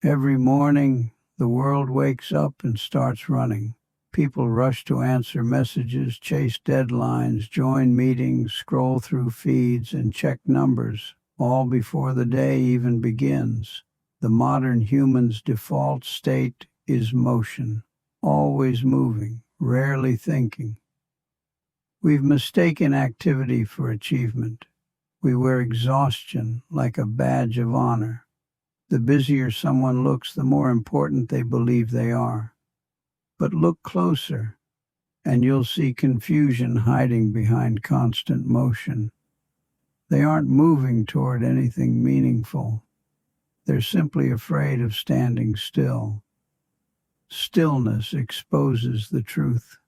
Every morning, the world wakes up and starts running. People rush to answer messages, chase deadlines, join meetings, scroll through feeds, and check numbers, all before the day even begins. The modern human's default state is motion, always moving, rarely thinking. We've mistaken activity for achievement. We wear exhaustion like a badge of honor. The busier someone looks, the more important they believe they are. But look closer, and you'll see confusion hiding behind constant motion. They aren't moving toward anything meaningful. They're simply afraid of standing still. Stillness exposes the truth.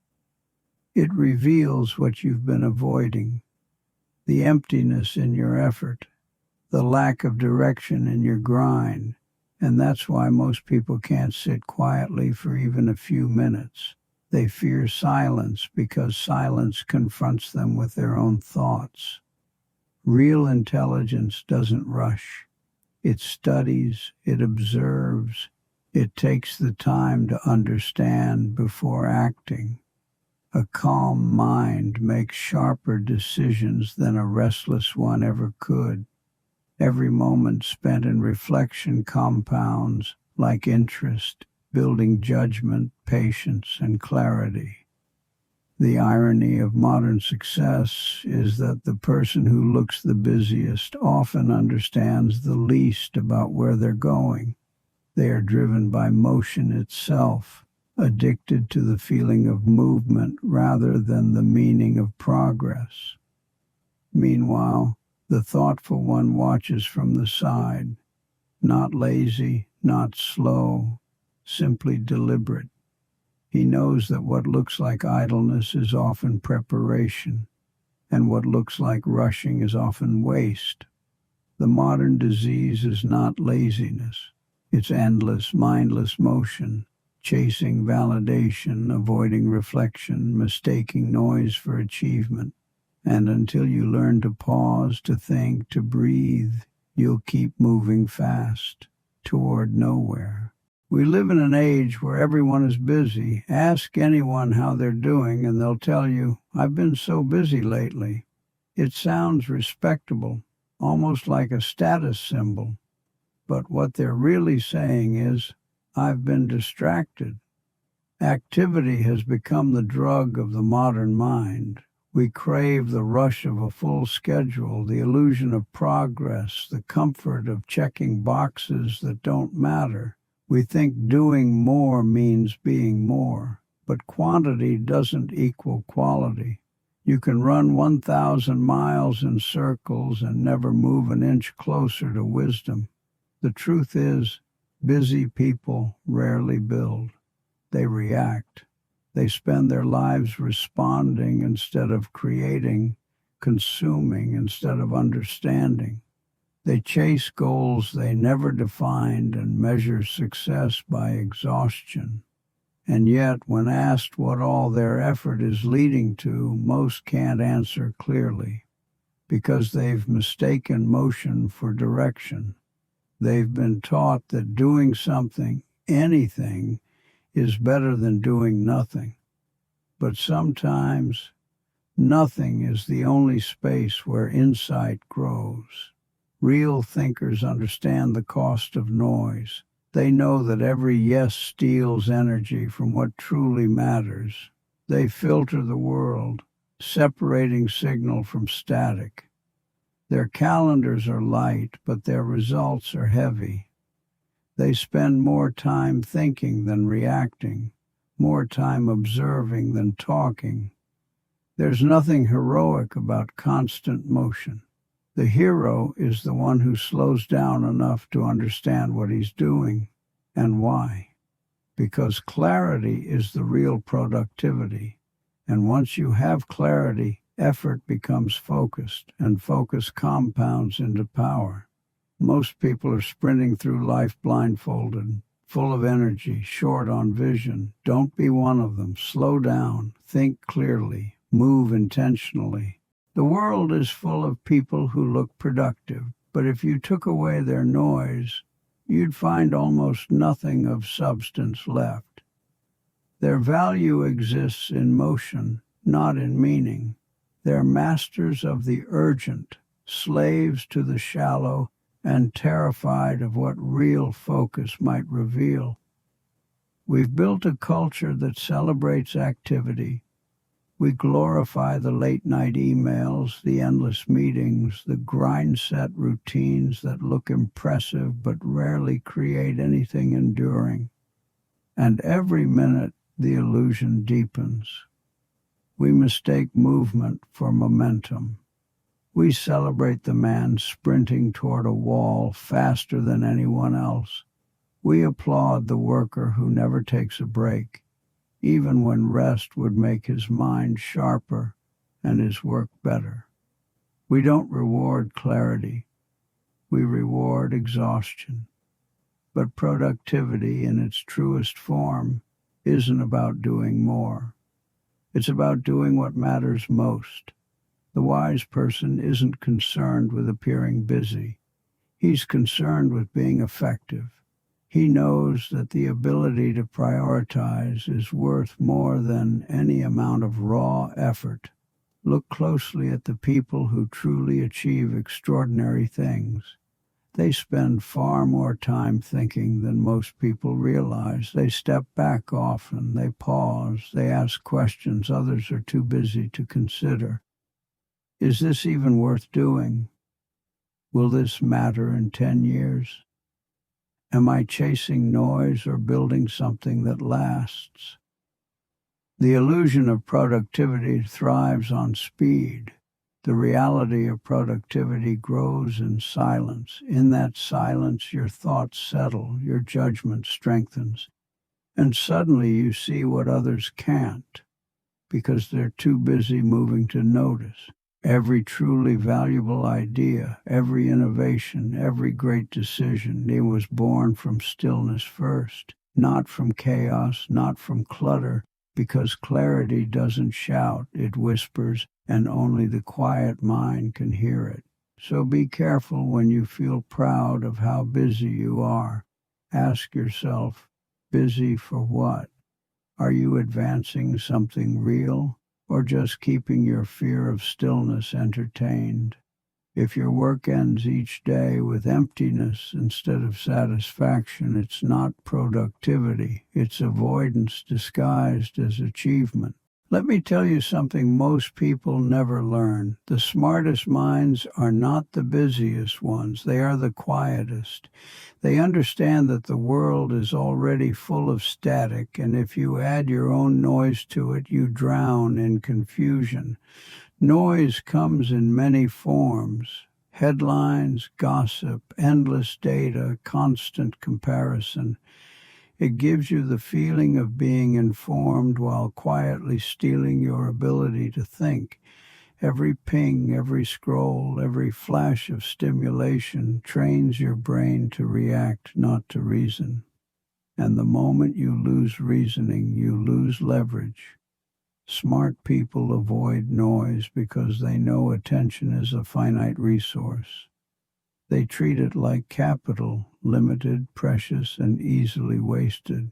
It reveals what you've been avoiding, the emptiness in your effort, the lack of direction in your grind, and that's why most people can't sit quietly for even a few minutes. They fear silence because silence confronts them with their own thoughts. Real intelligence doesn't rush. It studies, it observes, it takes the time to understand before acting. A calm mind makes sharper decisions than a restless one ever could. Every moment spent in reflection compounds like interest, building judgment, patience, and clarity. The irony of modern success is that the person who looks the busiest often understands the least about where they're going. They are driven by motion itself, addicted to the feeling of movement rather than the meaning of progress. Meanwhile, the thoughtful one watches from the side, not lazy, not slow, simply deliberate. He knows that what looks like idleness is often preparation, and what looks like rushing is often waste. The modern disease is not laziness. It's endless, mindless motion, chasing validation, avoiding reflection, mistaking noise for achievement. And until you learn to pause, to think, to breathe, you'll keep moving fast toward nowhere. We live in an age where everyone is busy. Ask anyone how they're doing and they'll tell you, "I've been so busy lately." It sounds respectable, almost like a status symbol. But what they're really saying is, "I've been distracted." Activity has become the drug of the modern mind. We crave the rush of a full schedule, the illusion of progress, the comfort of checking boxes that don't matter. We think doing more means being more, but quantity doesn't equal quality. You can run 1,000 miles in circles and never move an inch closer to wisdom. The truth is, busy people rarely build. They react. They spend their lives responding instead of creating, consuming instead of understanding. They chase goals they never defined and measure success by exhaustion. And yet, when asked what all their effort is leading to, most can't answer clearly, because they've mistaken motion for direction. They've been taught that doing something, anything, is better than doing nothing. But sometimes, nothing is the only space where insight grows. Real thinkers understand the cost of noise. They know that every yes steals energy from what truly matters. They filter the world, separating signal from static. Their calendars are light, but their results are heavy. They spend more time thinking than reacting, more time observing than talking. There's nothing heroic about constant motion. The hero is the one who slows down enough to understand what he's doing and why. Because clarity is the real productivity. And once you have clarity, effort becomes focused, and focus compounds into power. Most people are sprinting through life blindfolded, full of energy, short on vision. Don't be one of them. Slow down, think clearly, move intentionally. The world is full of people who look productive, but if you took away their noise, you'd find almost nothing of substance left. Their value exists in motion, not in meaning. They're masters of the urgent, slaves to the shallow, and terrified of what real focus might reveal. We've built a culture that celebrates activity. We glorify the late-night emails, the endless meetings, the grind-set routines that look impressive but rarely create anything enduring. And every minute, the illusion deepens. We mistake movement for momentum. We celebrate the man sprinting toward a wall faster than anyone else. We applaud the worker who never takes a break, even when rest would make his mind sharper and his work better. We don't reward clarity. We reward exhaustion. But productivity in its truest form isn't about doing more. It's about doing what matters most. The wise person isn't concerned with appearing busy. He's concerned with being effective. He knows that the ability to prioritize is worth more than any amount of raw effort. Look closely at the people who truly achieve extraordinary things. They spend far more time thinking than most people realize. They step back often, they pause, they ask questions others are too busy to consider. Is this even worth doing? Will this matter in 10 years? Am I chasing noise or building something that lasts? The illusion of productivity thrives on speed. The reality of productivity grows in silence. In that silence, your thoughts settle, your judgment strengthens, and suddenly you see what others can't because they're too busy moving to notice. Every truly valuable idea, every innovation, every great decision, it was born from stillness first, not from chaos, not from clutter, because clarity doesn't shout, it whispers, and only the quiet mind can hear it. So be careful when you feel proud of how busy you are. Ask yourself, busy for what? Are you advancing something real, or just keeping your fear of stillness entertained? If your work ends each day with emptiness instead of satisfaction, it's not productivity, it's avoidance disguised as achievement. Let me tell you something most people never learn. The smartest minds are not the busiest ones, they are the quietest. They understand that the world is already full of static, and if you add your own noise to it, you drown in confusion. Noise comes in many forms: headlines, gossip, endless data, constant comparison. It gives you the feeling of being informed while quietly stealing your ability to think. Every ping, every scroll, every flash of stimulation trains your brain to react, not to reason. And the moment you lose reasoning, you lose leverage. Smart people avoid noise because they know attention is a finite resource. They treat it like capital, limited, precious, and easily wasted.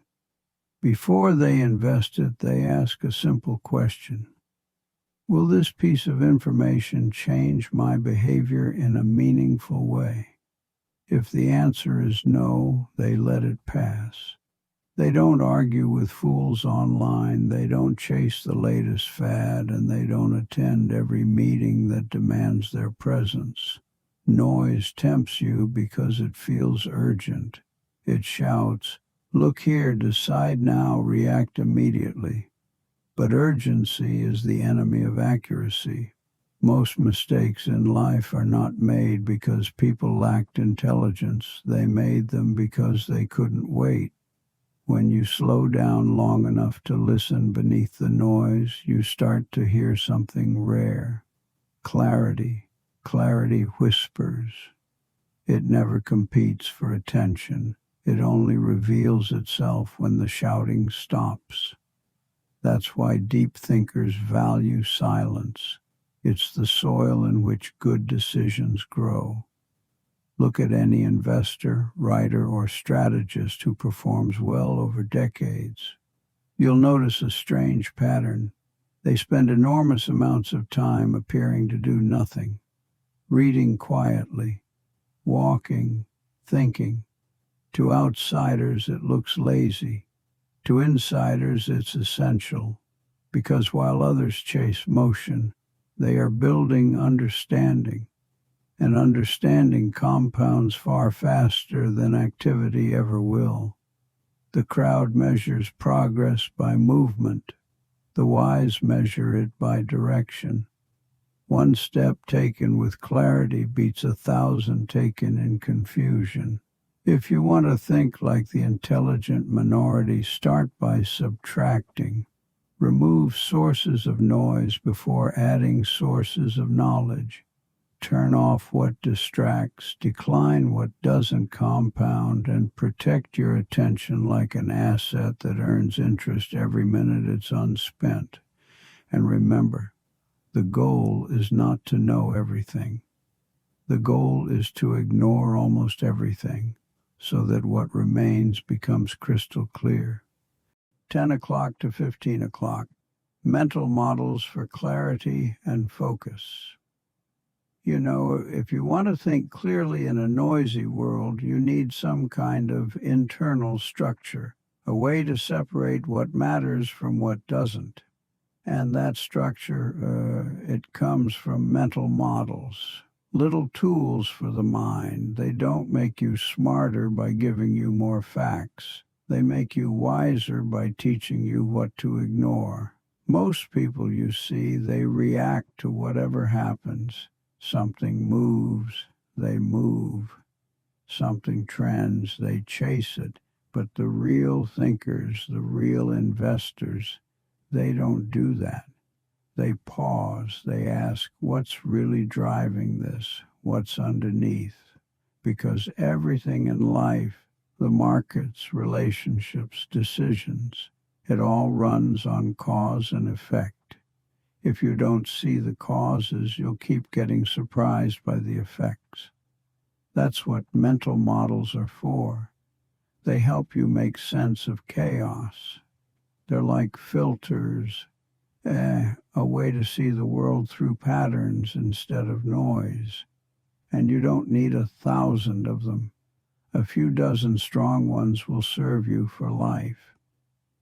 Before they invest it, they ask a simple question. Will this piece of information change my behavior in a meaningful way? If the answer is no, they let it pass. They don't argue with fools online, they don't chase the latest fad, and they don't attend every meeting that demands their presence. Noise tempts you because it feels urgent. It shouts, "Look here, decide now, react immediately." But urgency is the enemy of accuracy. Most mistakes in life are not made because people lacked intelligence. They made them because they couldn't wait. When you slow down long enough to listen beneath the noise, you start to hear something rare. Clarity. Clarity whispers. It never competes for attention. It only reveals itself when the shouting stops. That's why deep thinkers value silence. It's the soil in which good decisions grow. Look at any investor, writer, or strategist who performs well over decades. You'll notice a strange pattern. They spend enormous amounts of time appearing to do nothing, reading quietly, walking, thinking. To outsiders, it looks lazy. To insiders, it's essential, because while others chase motion, they are building understanding, and understanding compounds far faster than activity ever will. The crowd measures progress by movement. The wise measure it by direction. One step taken with clarity beats 1,000 taken in confusion. If you want to think like the intelligent minority, start by subtracting. Remove sources of noise before adding sources of knowledge. Turn off what distracts, decline what doesn't compound, and protect your attention like an asset that earns interest every minute it's unspent. And remember, the goal is not to know everything. The goal is to ignore almost everything, so that what remains becomes crystal clear. 10 o'clock to 15 o'clock. Mental models for clarity and focus. You know, if you want to think clearly in a noisy world, you need some kind of internal structure, a way to separate what matters from what doesn't. And that structure, it comes from mental models. Little tools for the mind. They don't make you smarter by giving you more facts. They make you wiser by teaching you what to ignore. Most people, you see, they react to whatever happens. Something moves, they move. Something trends, they chase it. But the real thinkers, the real investors, they don't do that. They pause, they ask, what's really driving this? What's underneath? Because everything in life, the markets, relationships, decisions, it all runs on cause and effect. If you don't see the causes, you'll keep getting surprised by the effects. That's what mental models are for. They help you make sense of chaos. They're like filters, a way to see the world through patterns instead of noise. And you don't need 1,000 of them. A few dozen strong ones will serve you for life.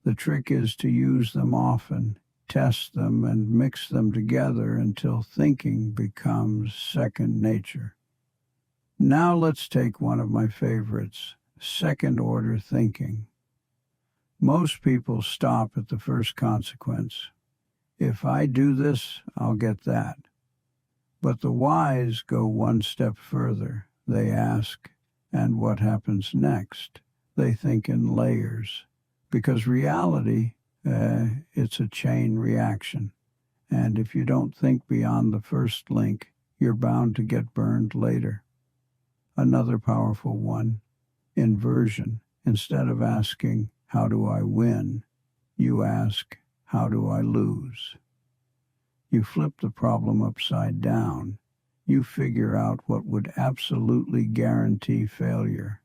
The trick is to use them often, test them, and mix them together until thinking becomes second nature. Now let's take one of my favorites, second-order thinking. Most people stop at the first consequence. If I do this, I'll get that. But the wise go one step further. They ask, and what happens next? They think in layers. Because reality, it's a chain reaction. And if you don't think beyond the first link, you're bound to get burned later. Another powerful one, inversion. Instead of asking, how do I win? You ask, how do I lose? You flip the problem upside down. You figure out what would absolutely guarantee failure.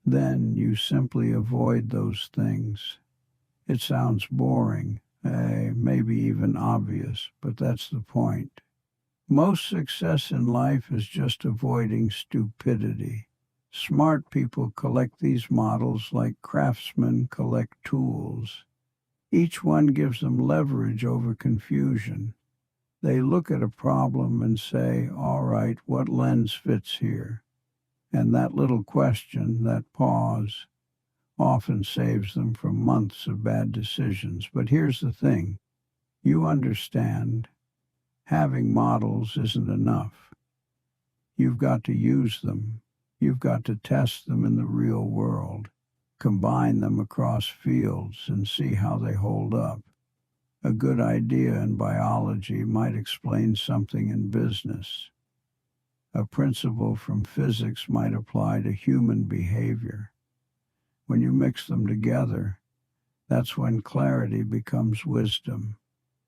Then you simply avoid those things. It sounds boring, maybe even obvious, but that's the point. Most success in life is just avoiding stupidity. Smart people collect these models like craftsmen collect tools. Each one gives them leverage over confusion. They look at a problem and say, all right, what lens fits here? And that little question, that pause, often saves them from months of bad decisions. But here's the thing. You understand, having models isn't enough. You've got to use them. You've got to test them in the real world, combine them across fields, and see how they hold up. A good idea in biology might explain something in business. A principle from physics might apply to human behavior. When you mix them together, that's when clarity becomes wisdom.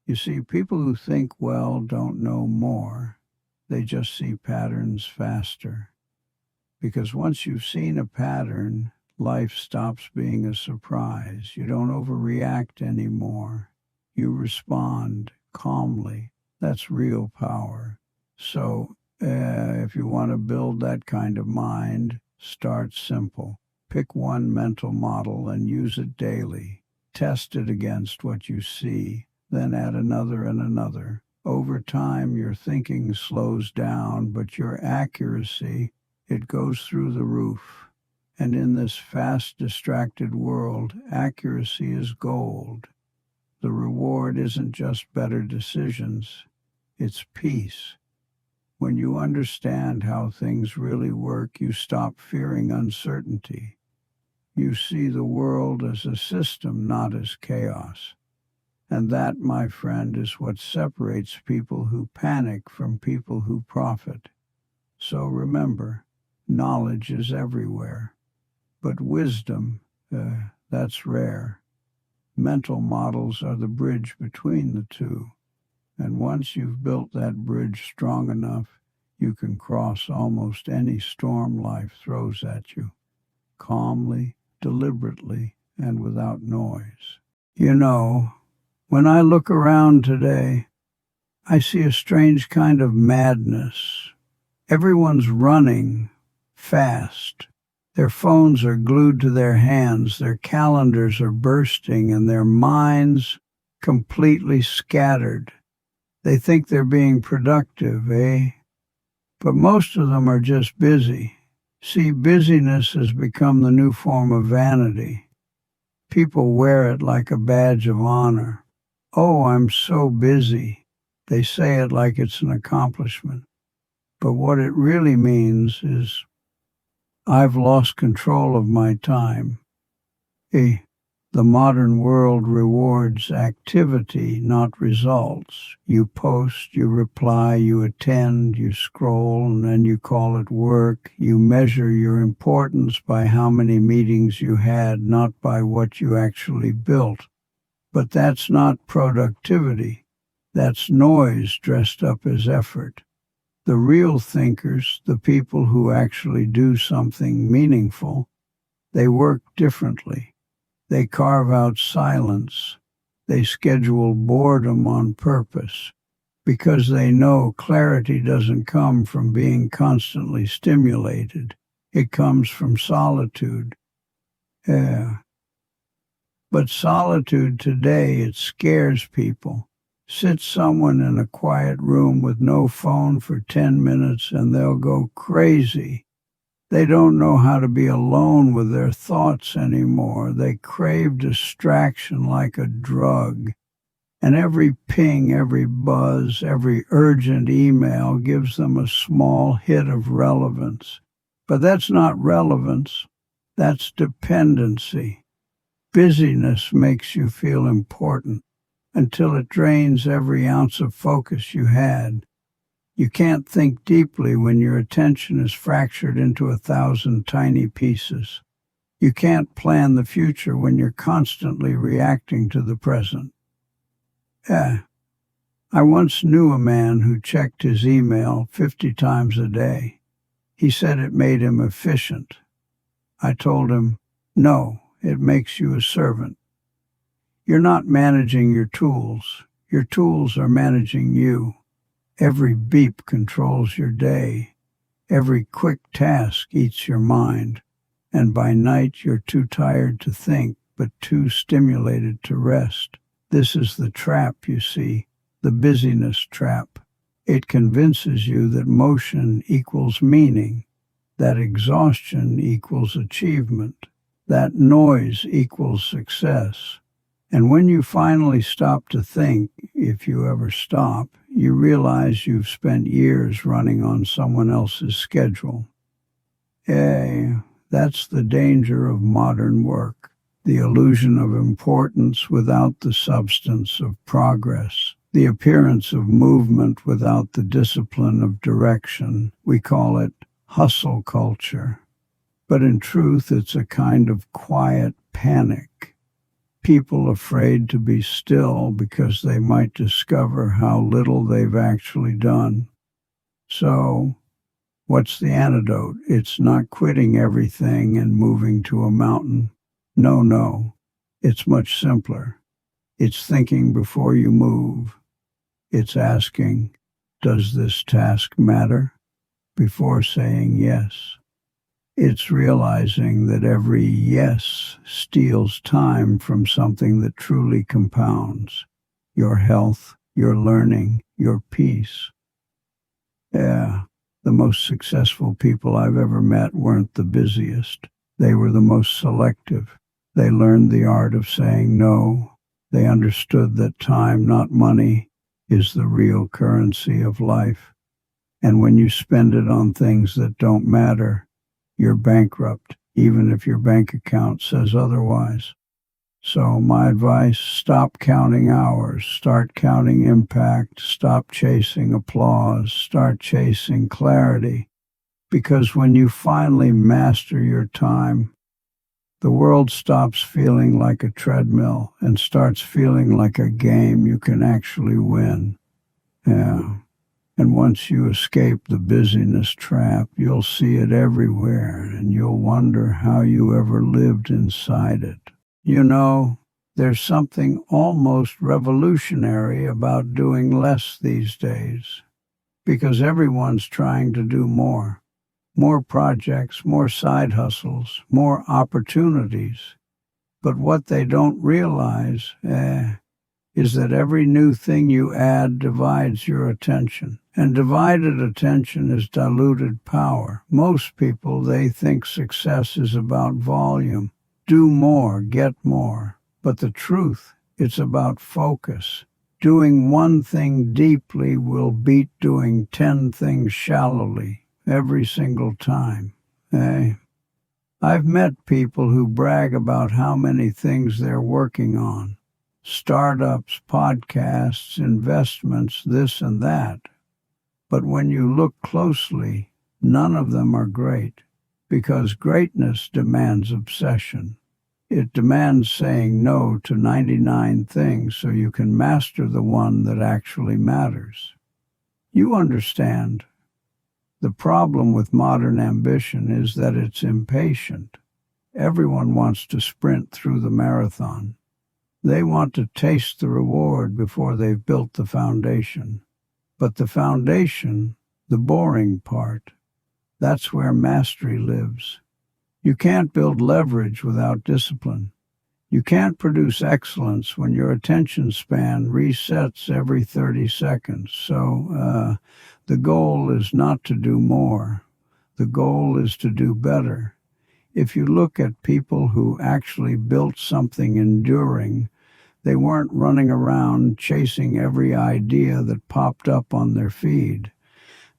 You see, people who think well don't know more. They just see patterns faster. Because once you've seen a pattern, life stops being a surprise. You don't overreact anymore. You respond calmly. That's real power. So, if you want to build that kind of mind, start simple. Pick one mental model and use it daily. Test it against what you see, then add another and another. Over time, your thinking slows down, but your accuracy, it goes through the roof. And in this fast, distracted world, accuracy is gold. The reward isn't just better decisions, it's peace. When you understand how things really work, you stop fearing uncertainty. You see the world as a system, not as chaos. And that, my friend, is what separates people who panic from people who profit. So remember, knowledge is everywhere, but wisdom, that's rare. Mental models are the bridge between the two. And once you've built that bridge strong enough, you can cross almost any storm life throws at you, calmly, deliberately, and without noise. You know, when I look around today, I see a strange kind of madness. Everyone's running fast. Their phones are glued to their hands, their calendars are bursting, and their minds completely scattered. They think they're being productive, eh? But most of them are just busy. See, busyness has become the new form of vanity. People wear it like a badge of honor. Oh, I'm so busy. They say it like it's an accomplishment. But what it really means is, I've lost control of my time. The modern world rewards activity, not results. You post, you reply, you attend, you scroll, and then you call it work. You measure your importance by how many meetings you had, not by what you actually built. But that's not productivity. That's noise dressed up as effort. The real thinkers, the people who actually do something meaningful, they work differently. They carve out silence. They schedule boredom on purpose because they know clarity doesn't come from being constantly stimulated. It comes from solitude. Yeah. But solitude today, it scares people. Sit someone in a quiet room with no phone for 10 minutes and they'll go crazy. They don't know how to be alone with their thoughts anymore. They crave distraction like a drug. And every ping, every buzz, every urgent email gives them a small hit of relevance. But that's not relevance. That's dependency. Busyness makes you feel important until it drains every ounce of focus you had. You can't think deeply when your attention is fractured into 1,000 tiny pieces. You can't plan the future when you're constantly reacting to the present. I once knew a man who checked his email 50 times a day. He said it made him efficient. I told him, no, it makes you a servant. You're not managing your tools. Your tools are managing you. Every beep controls your day. Every quick task eats your mind. And by night you're too tired to think, but too stimulated to rest. This is the trap, you see, the busyness trap. It convinces you that motion equals meaning, that exhaustion equals achievement, that noise equals success. And when you finally stop to think, if you ever stop, you realize you've spent years running on someone else's schedule. That's the danger of modern work, the illusion of importance without the substance of progress, the appearance of movement without the discipline of direction. We call it hustle culture. But in truth, it's a kind of quiet panic. People afraid to be still because they might discover how little they've actually done. So, What's the antidote? It's not quitting everything and moving to a mountain. No, no. It's much simpler. It's thinking before you move. It's asking, does this task matter? Before saying yes. It's realizing that every yes steals time from something that truly compounds. Your health, your learning, your peace. Yeah, the most successful people I've ever met weren't the busiest. They were the most selective. They learned the art of saying no. They understood that time, not money, is the real currency of life. And when you spend it on things that don't matter, you're bankrupt, even if your bank account says otherwise. So my advice, stop counting hours, start counting impact, stop chasing applause, start chasing clarity. Because when you finally master your time, the world stops feeling like a treadmill and starts feeling like a game you can actually win. Yeah. And once you escape the busyness trap, you'll see it everywhere, and you'll wonder how you ever lived inside it. You know, there's something almost revolutionary about doing less these days, because everyone's trying to do more. More projects, more side hustles, more opportunities. But what they don't realize is that every new thing you add divides your attention. And divided attention is diluted power. Most people, they think success is about volume. Do more, get more. But the truth, it's about focus. Doing one thing deeply will beat doing 10 things shallowly every single time. I've met people who brag about how many things they're working on. Startups, podcasts, investments, this and that. But when you look closely, none of them are great, because greatness demands obsession. It demands saying no to 99 things so you can master the one that actually matters. You understand. The problem with modern ambition is that it's impatient. Everyone wants to sprint through the marathon. They want to taste the reward before they've built the foundation. But the foundation, the boring part, that's where mastery lives. You can't build leverage without discipline. You can't produce excellence when your attention span resets every 30 seconds. So the goal is not to do more. The goal is to do better. If you look at people who actually built something enduring, they weren't running around chasing every idea that popped up on their feed.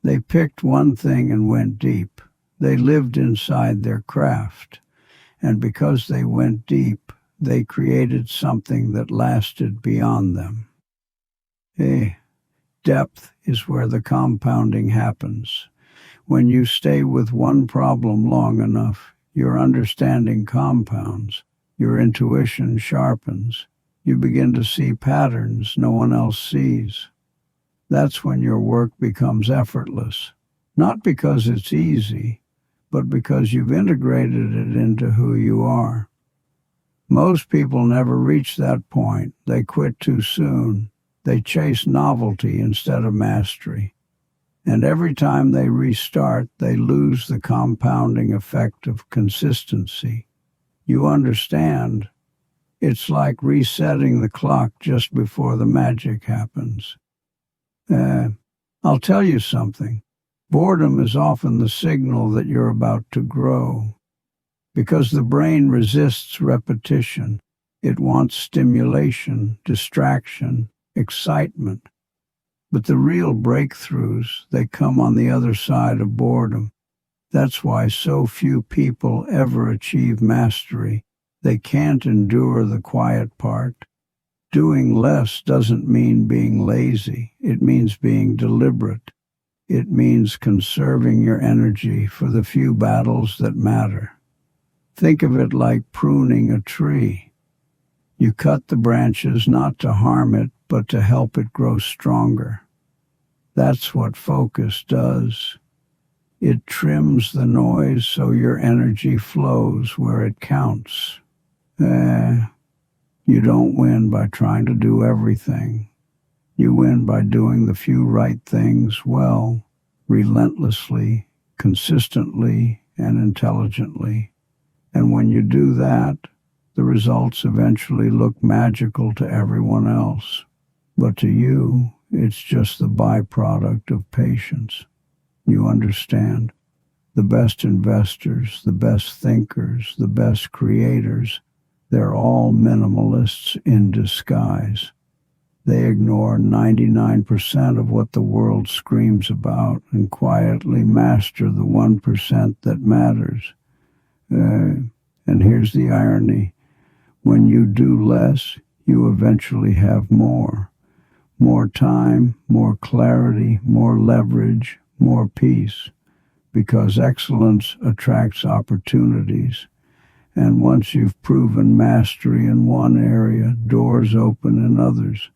They picked one thing and went deep. They lived inside their craft. And because they went deep, they created something that lasted beyond them. Depth is where the compounding happens. When you stay with one problem long enough, your understanding compounds, your intuition sharpens. You begin to see patterns no one else sees. That's when your work becomes effortless, not because it's easy, but because you've integrated it into who you are. Most people never reach that point. They quit too soon. They chase novelty instead of mastery. And every time they restart, they lose the compounding effect of consistency. You understand? It's like resetting the clock just before the magic happens. I'll tell you something. Boredom is often the signal that you're about to grow, because the brain resists repetition. It wants stimulation, distraction, excitement. But the real breakthroughs, they come on the other side of boredom. That's why so few people ever achieve mastery. They can't endure the quiet part. Doing less doesn't mean being lazy. It means being deliberate. It means conserving your energy for the few battles that matter. Think of it like pruning a tree. You cut the branches not to harm it, but to help it grow stronger. That's what focus does. It trims the noise so your energy flows where it counts. You don't win by trying to do everything. You win by doing the few right things well, relentlessly, consistently, and intelligently. And when you do that, the results eventually look magical to everyone else. But to you, it's just the byproduct of patience. You understand? The best investors, the best thinkers, the best creators, they're all minimalists in disguise. They ignore 99% of what the world screams about and quietly master the 1% that matters. And here's the irony. When you do less, you eventually have more. More time, more clarity, more leverage, more peace. Because excellence attracts opportunities. And once you've proven mastery in one area, doors open in others.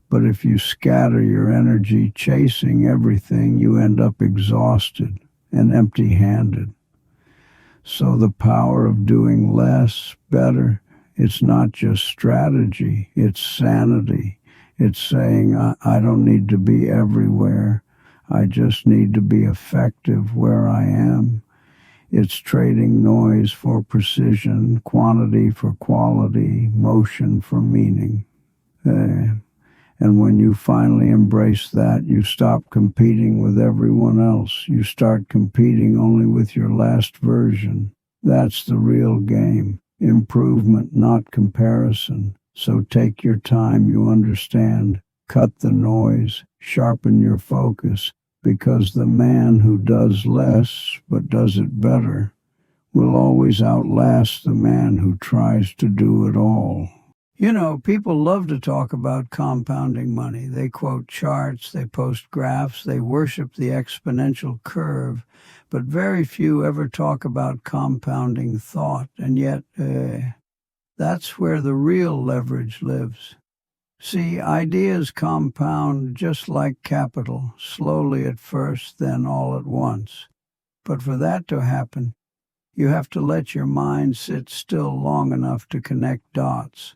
But if you scatter your energy chasing everything, you end up exhausted and empty-handed. So the power of doing less, better, it's not just strategy, it's sanity. It's saying, I don't need to be everywhere. I just need to be effective where I am. It's trading noise for precision, quantity for quality, motion for meaning. And when you finally embrace that, you stop competing with everyone else. You start competing only with your last version. That's the real game. Improvement, not comparison. So take your time, you understand. Cut the noise, sharpen your focus, because the man who does less but does it better will always outlast the man who tries to do it all. You know, people love to talk about compounding money. They quote charts, they post graphs, they worship the exponential curve, but very few ever talk about compounding thought. And yet, that's where the real leverage lives. See, ideas compound just like capital, slowly at first, then all at once. But for that to happen, you have to let your mind sit still long enough to connect dots.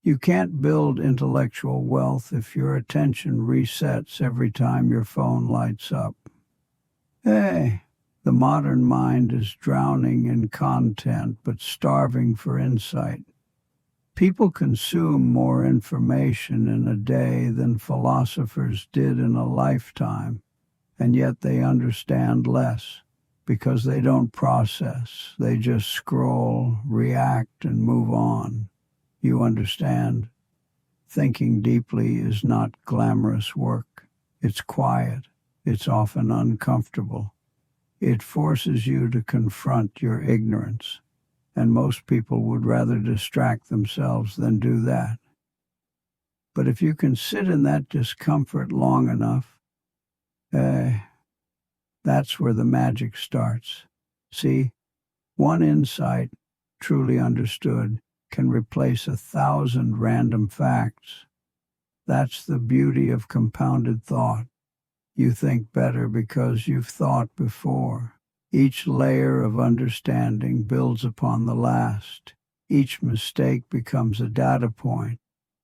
You can't build intellectual wealth if your attention resets every time your phone lights up. The modern mind is drowning in content but starving for insight. People consume more information in a day than philosophers did in a lifetime, and yet they understand less because they don't process. They just scroll, react, and move on. You understand? Thinking deeply is not glamorous work. It's quiet. It's often uncomfortable. It forces you to confront your ignorance, and most people would rather distract themselves than do that. But if you can sit in that discomfort long enough, that's where the magic starts. See, one insight, truly understood, can replace 1,000 random facts. That's the beauty of compounded thought. You think better because you've thought before. Each layer of understanding builds upon the last. Each mistake becomes a data point.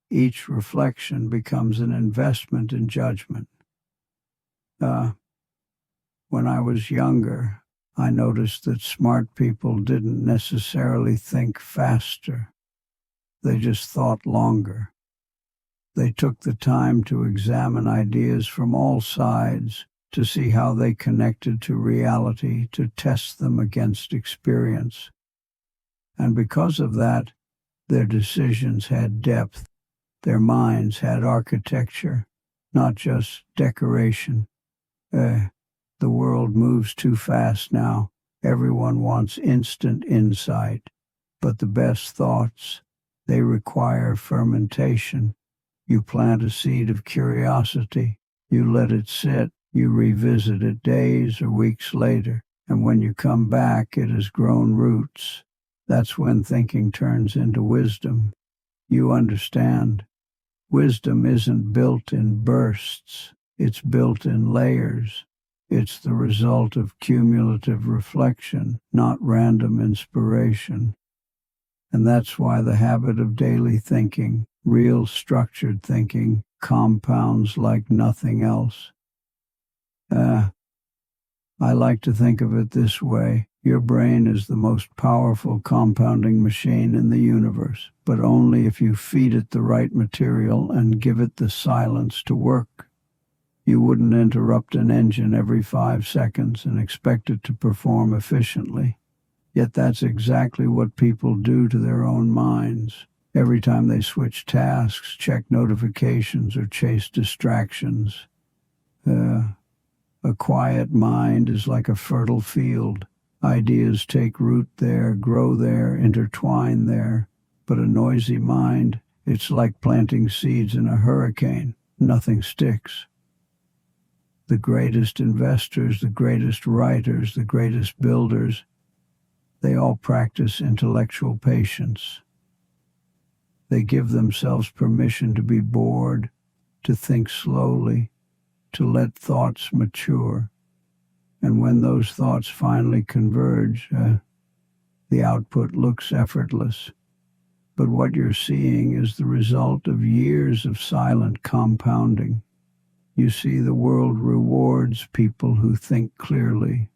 Each reflection becomes an investment in judgment. When I was younger, I noticed that smart people didn't necessarily think faster. They just thought longer. They took the time to examine ideas from all sides, to see how they connected to reality, to test them against experience. And because of that, their decisions had depth. Their minds had architecture, not just decoration. The world moves too fast now. Everyone wants instant insight. But the best thoughts, they require fermentation. You plant a seed of curiosity. You let it sit. You revisit it days or weeks later. And when you come back, it has grown roots. That's when thinking turns into wisdom. You understand. Wisdom isn't built in bursts. It's built in layers. It's the result of cumulative reflection, not random inspiration. And that's why the habit of daily thinking, real structured thinking, compounds like nothing else. I like to think of it this way. Your brain is the most powerful compounding machine in the universe, but only if you feed it the right material and give it the silence to work. You wouldn't interrupt an engine every 5 seconds and expect it to perform efficiently. Yet that's exactly what people do to their own minds. Every time they switch tasks, check notifications, or chase distractions. A quiet mind is like a fertile field. Ideas take root there, grow there, intertwine there. But a noisy mind, it's like planting seeds in a hurricane. Nothing sticks. The greatest investors, the greatest writers, the greatest builders, they all practice intellectual patience. They give themselves permission to be bored, to think slowly, to let thoughts mature. And when those thoughts finally converge, the output looks effortless. But what you're seeing is the result of years of silent compounding. You see, the world rewards people who think clearly,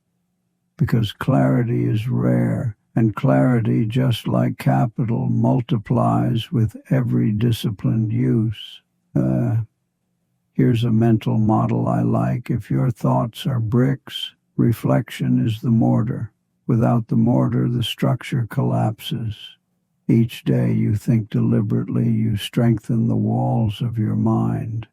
because clarity is rare, and clarity, just like capital, multiplies with every disciplined use. Here's a mental model I like. If your thoughts are bricks, reflection is the mortar. Without the mortar, the structure collapses. Each day you think deliberately, you strengthen the walls of your mind.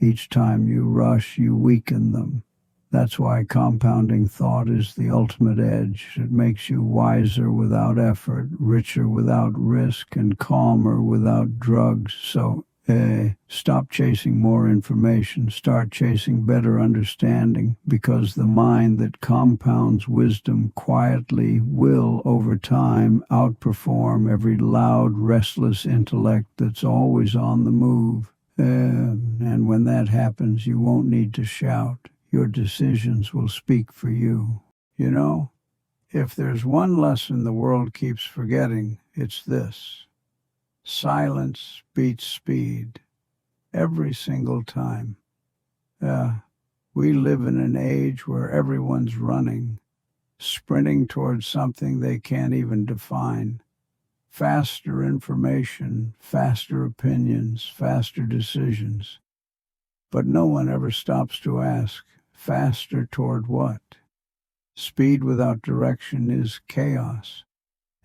Each time you rush, you weaken them. That's why compounding thought is the ultimate edge. It makes you wiser without effort, richer without risk, and calmer without drugs. So, stop chasing more information. Start chasing better understanding, because the mind that compounds wisdom quietly will, over time, outperform every loud, restless intellect that's always on the move. And when that happens, you won't need to shout. Your decisions will speak for you. You know, if there's one lesson the world keeps forgetting, it's this. Silence beats speed. Every single time. We live in an age where everyone's running, sprinting towards something they can't even define. Faster information, faster opinions, faster decisions. But no one ever stops to ask, faster toward what? Speed without direction is chaos,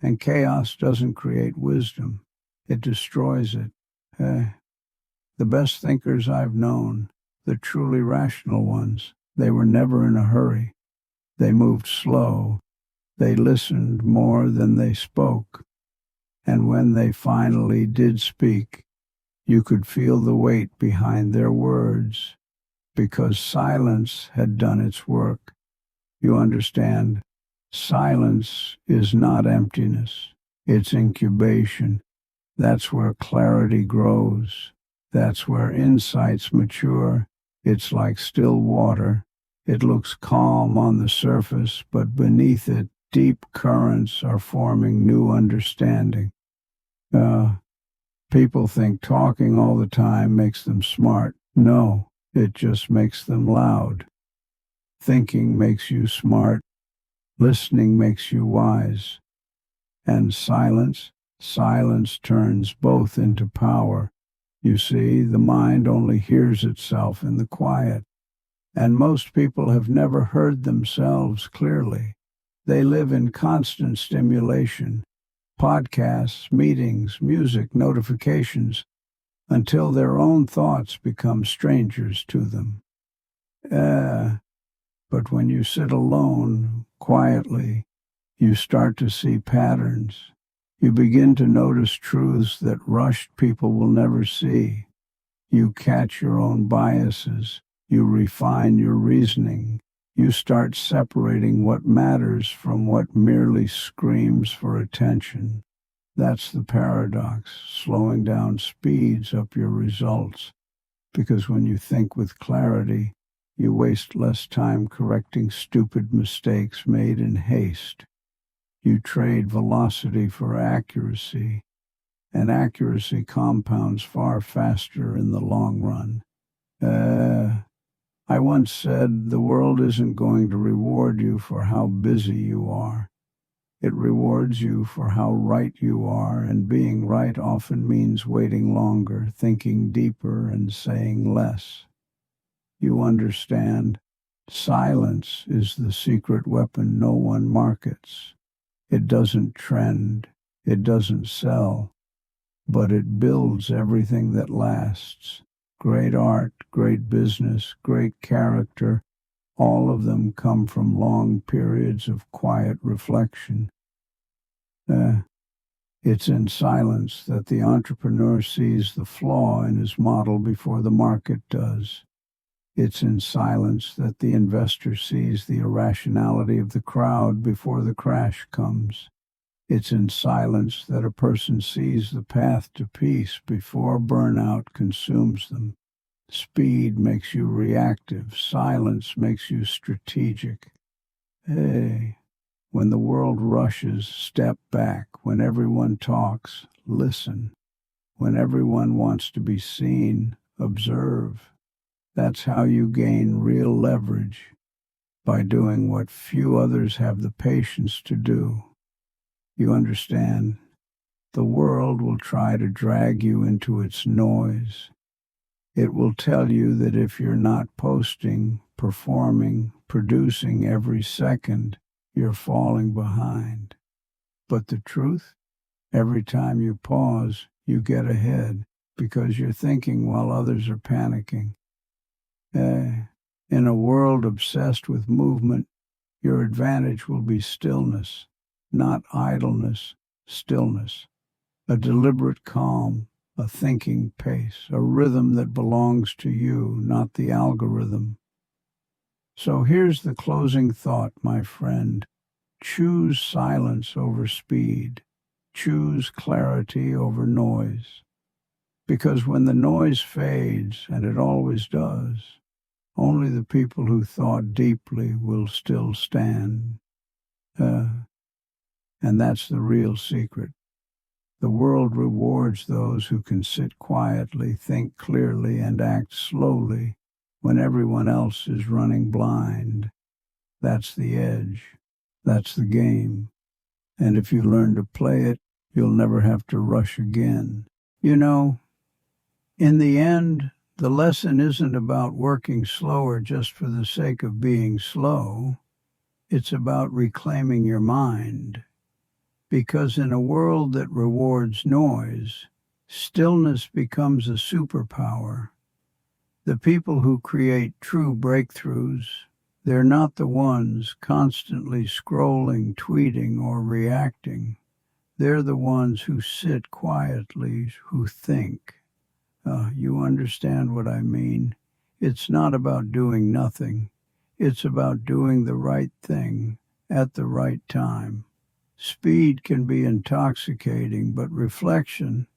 and chaos doesn't create wisdom. It destroys it. The best thinkers I've known, the truly rational ones, they were never in a hurry. They moved slow. They listened more than they spoke. And when they finally did speak, you could feel the weight behind their words, because silence had done its work. You understand, silence is not emptiness. It's incubation. That's where clarity grows. That's where insights mature. It's like still water. It looks calm on the surface, but beneath it, deep currents are forming new understanding. People think talking all the time makes them smart. No, it just makes them loud. Thinking makes you smart. Listening makes you wise. And silence turns both into power. You see, the mind only hears itself in the quiet. And most people have never heard themselves clearly. They live in constant stimulation. Podcasts, meetings, music, notifications, until their own thoughts become strangers to them. But when you sit alone, quietly, you start to see patterns. You begin to notice truths that rushed people will never see. You catch your own biases. You refine your reasoning. You start separating what matters from what merely screams for attention. That's the paradox. Slowing down speeds up your results, because when you think with clarity, You waste less time correcting stupid mistakes made in haste. You trade velocity for accuracy, and accuracy compounds far faster in the long run. I once said the world isn't going to reward you for how busy you are. It rewards you for how right you are, and being right often means waiting longer, thinking deeper, and saying less. You understand? Silence is the secret weapon no one markets. It doesn't trend, it doesn't sell, but it builds everything that lasts. Great art, great business, great character, all of them come from long periods of quiet reflection. It's in silence that the entrepreneur sees the flaw in his model before the market does. It's in silence that the investor sees the irrationality of the crowd before the crash comes. It's in silence that a person sees the path to peace before burnout consumes them. Speed makes you reactive. Silence makes you strategic. Hey, when the world rushes, step back. When everyone talks, listen. When everyone wants to be seen, observe. That's how you gain real leverage, by doing what few others have the patience to do. You understand? The world will try to drag you into its noise. It will tell you that if you're not posting, performing, producing every second, you're falling behind. But the truth? Every time you pause, you get ahead because you're thinking while others are panicking. In a world obsessed with movement, your advantage will be stillness, not idleness, stillness. A deliberate calm, a thinking pace, a rhythm that belongs to you, not the algorithm. So here's the closing thought, my friend. Choose silence over speed. Choose clarity over noise. Because when the noise fades, and it always does, only the people who thought deeply will still stand. And that's the real secret. The world rewards those who can sit quietly, think clearly, and act slowly when everyone else is running blind. That's the edge. That's the game. And if you learn to play it, you'll never have to rush again. You know, in the end, the lesson isn't about working slower just for the sake of being slow. It's about reclaiming your mind. Because in a world that rewards noise, stillness becomes a superpower. The people who create true breakthroughs, they're not the ones constantly scrolling, tweeting, or reacting. They're the ones who sit quietly, who think. You understand what I mean? It's not about doing nothing. It's about doing the right thing at the right time. Speed can be intoxicating, but reflection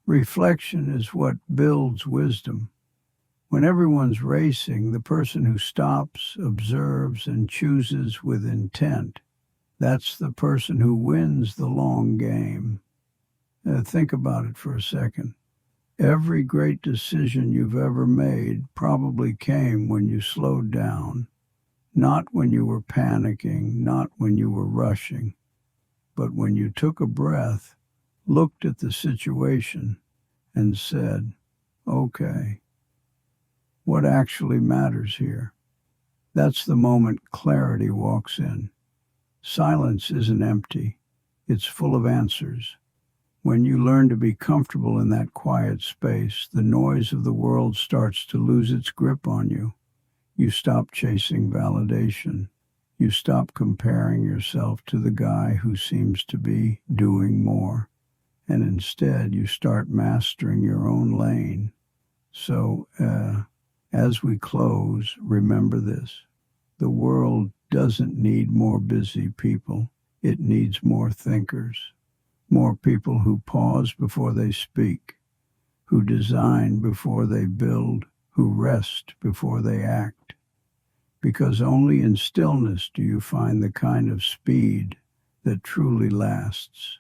is what builds wisdom. When everyone's racing, the person who stops, observes, and chooses with intent, that's the person who wins the long game. Think about it for a second. Every great decision you've ever made probably came when you slowed down, not when you were panicking, not when you were rushing. But when you took a breath, looked at the situation, and said, okay, what actually matters here? That's the moment clarity walks in. Silence isn't empty. It's full of answers. When you learn to be comfortable in that quiet space, the noise of the world starts to lose its grip on you. You stop chasing validation. You stop comparing yourself to the guy who seems to be doing more, and instead you start mastering your own lane. So, as we close, remember this. The world doesn't need more busy people. It needs more thinkers, more people who pause before they speak, who design before they build, who rest before they act. because only in stillness do you find the kind of speed that truly lasts.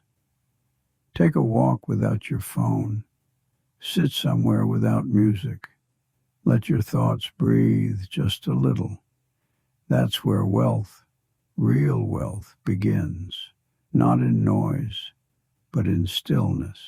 Take a walk without your phone. Sit somewhere without music. Let your thoughts breathe just a little. That's where wealth, real wealth, begins, not in noise, but in stillness.